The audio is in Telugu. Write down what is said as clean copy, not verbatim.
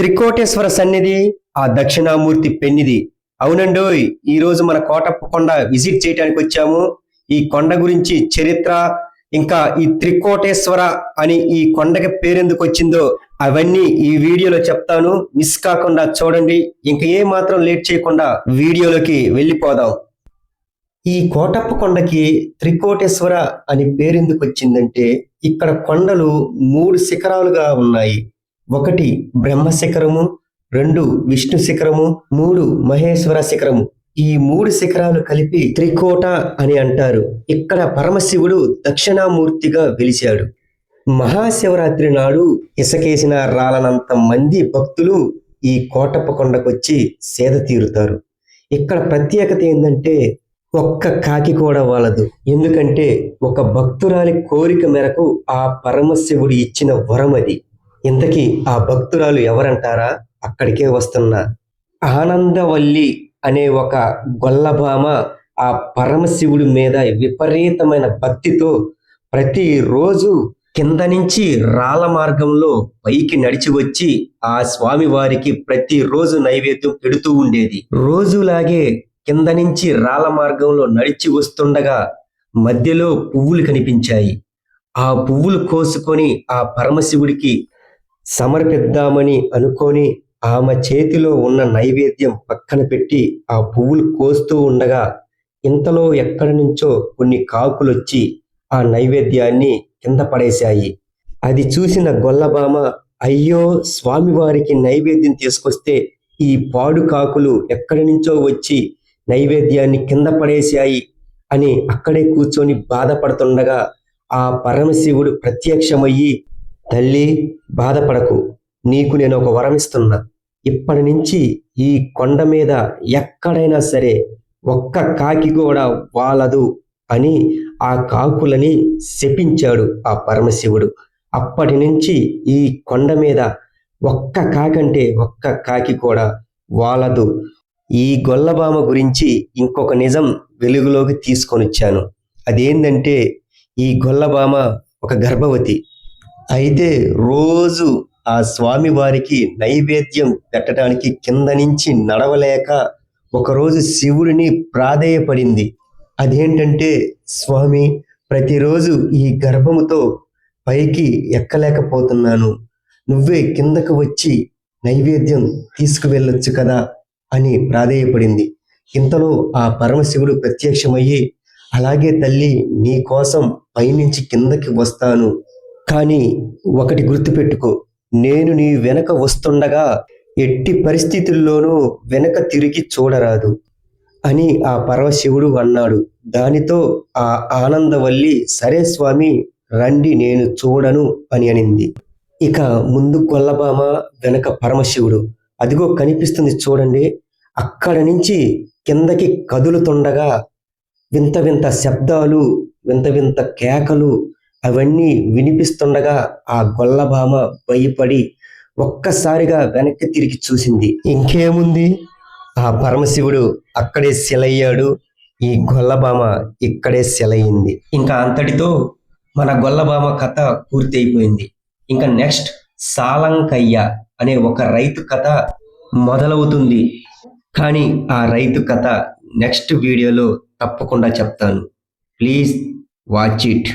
త్రికోటేశ్వర సన్నిధి ఆ దక్షిణామూర్తి పెన్నిది. అవునండోయ్, ఈ రోజు మన కోటప్ప కొండ విజిట్ చేయడానికి వచ్చాము. ఈ కొండ గురించి చరిత్ర, ఇంకా ఈ త్రికోటేశ్వర అని ఈ కొండకి పేరెందుకు వచ్చిందో అవన్నీ ఈ వీడియోలో చెప్తాను. మిస్ కాకుండా చూడండి. ఇంకా ఏ మాత్రం లేట్ చేయకుండా వీడియోలోకి వెళ్ళిపోదాం. ఈ కోటప్ప కొండకి త్రికోటేశ్వర అని పేరెందుకు వచ్చిందంటే, ఇక్కడ కొండలు 3 శిఖరాలుగా ఉన్నాయి. 1 బ్రహ్మ శిఖరము, 2 విష్ణు శిఖరము, 3 మహేశ్వర శిఖరము. ఈ 3 శిఖరాలు కలిపి త్రికోట అని అంటారు. ఇక్కడ పరమశివుడు దక్షిణామూర్తిగా వెలిశాడు. మహాశివరాత్రి నాడు ఇసకేసిన రాలనంత మంది భక్తులు ఈ కోటప్ప కొండకొచ్చి సేద తీరుతారు. ఇక్కడ ప్రత్యేకత ఏంటంటే, ఒక్క కాకి కూడా వాలదు. ఎందుకంటే ఒక భక్తురాలి కోరిక మేరకు ఆ పరమశివుడు ఇచ్చిన వరం అది. ఇంతకీ ఆ భక్తురాలు ఎవరంటారా? అక్కడికే వస్తున్నా. ఆనందవల్లి అనే ఒక గొల్లభామ ఆ పరమశివుడి మీద విపరీతమైన భక్తితో ప్రతిరోజు కింద నుంచి రాళ్ళ మార్గంలో పైకి నడిచి వచ్చి ఆ స్వామి వారికి ప్రతిరోజు నైవేద్యం పెడుతూ ఉండేది. రోజులాగే కింద నుంచి రాళ్ళ మార్గంలో నడిచి వస్తుండగా మధ్యలో పువ్వులు కనిపించాయి. ఆ పువ్వులు కోసుకొని ఆ పరమశివుడికి సమర్పిద్దామని అనుకొని ఆమె చేతిలో ఉన్న నైవేద్యం పక్కన పెట్టి ఆ పువ్వులు కోస్తూ ఉండగా ఇంతలో ఎక్కడి నుంచో కొన్ని కాకులొచ్చి ఆ నైవేద్యాన్ని కింద పడేశాయి. అది చూసిన గొల్లబామ, అయ్యో, స్వామివారికి నైవేద్యం తీసుకొస్తే ఈ పాడు కాకులు ఎక్కడి నుంచో వచ్చి నైవేద్యాన్ని కింద పడేశాయి అని అక్కడే కూర్చొని బాధపడుతుండగా ఆ పరమశివుడు ప్రత్యక్షమయ్యి, తల్లి, బాధపడకు, నీకు నేను ఒక వరం ఇస్తున్నా. ఇప్పటి నుంచి ఈ కొండ మీద ఎక్కడైనా సరే ఒక్క కాకి కూడా వాలదు అని ఆ కాకులని శపించాడు ఆ పరమశివుడు. అప్పటి నుంచి ఈ కొండ మీద ఒక్క కాకంటే ఒక్క కాకి కూడా వాలదు. ఈ గొల్లబామ గురించి ఇంకొక నిజం వెలుగులోకి తీసుకొని వచ్చాను. అదేంటంటే, ఈ గొల్లబామ ఒక గర్భవతి. అయితే రోజు ఆ స్వామి వారికి నైవేద్యం పెట్టడానికి కింద నుంచి నడవలేక ఒకరోజు శివుడిని ప్రాధేయపడింది. అదేంటంటే, స్వామి, ప్రతిరోజు ఈ గర్భముతో పైకి ఎక్కలేకపోతున్నాను, నువ్వే కిందకు వచ్చి నైవేద్యం తీసుకువెళ్ళొచ్చు కదా అని ప్రాధేయపడింది. ఇంతలో ఆ పరమశివుడు ప్రత్యక్షమయ్యి, అలాగే తల్లి, నీ కోసం పైనుంచి కిందకి వస్తాను, కానీ ఒకటి గుర్తుపెట్టుకో, నేను నీ వెనక వస్తుండగా ఎట్టి పరిస్థితుల్లోనూ వెనక తిరిగి చూడరాదు అని ఆ పరమశివుడు అన్నాడు. దానితో ఆ ఆనందవల్లి, సరే స్వామి, రండి, నేను చూడను అని అనింది. ఇక ముందు గొల్లబామ, వెనక పరమశివుడు. అదిగో కనిపిస్తుంది చూడండి. అక్కడ నుంచి కిందకి కదులుతుండగా వింత వింత శబ్దాలు, వింత వింత కేకలు అవన్నీ వినిపిస్తుండగా ఆ గొల్లబామ భయపడి ఒక్కసారిగా వెనక్కి తిరిగి చూసింది. ఇంకేముంది, ఆ పరమశివుడు అక్కడే శిలయ్యాడు, ఈ గొల్లబామ ఇక్కడే శిలయింది. ఇంకా అంతటితో మన గొల్లబామ కథ పూర్తి అయిపోయింది. ఇంకా నెక్స్ట్ సాలంకయ్య అనే ఒక రైతు కథ మొదలవుతుంది. కానీ ఆ రైతు కథ నెక్స్ట్ వీడియోలో తప్పకుండా చెప్తాను. Please watch it.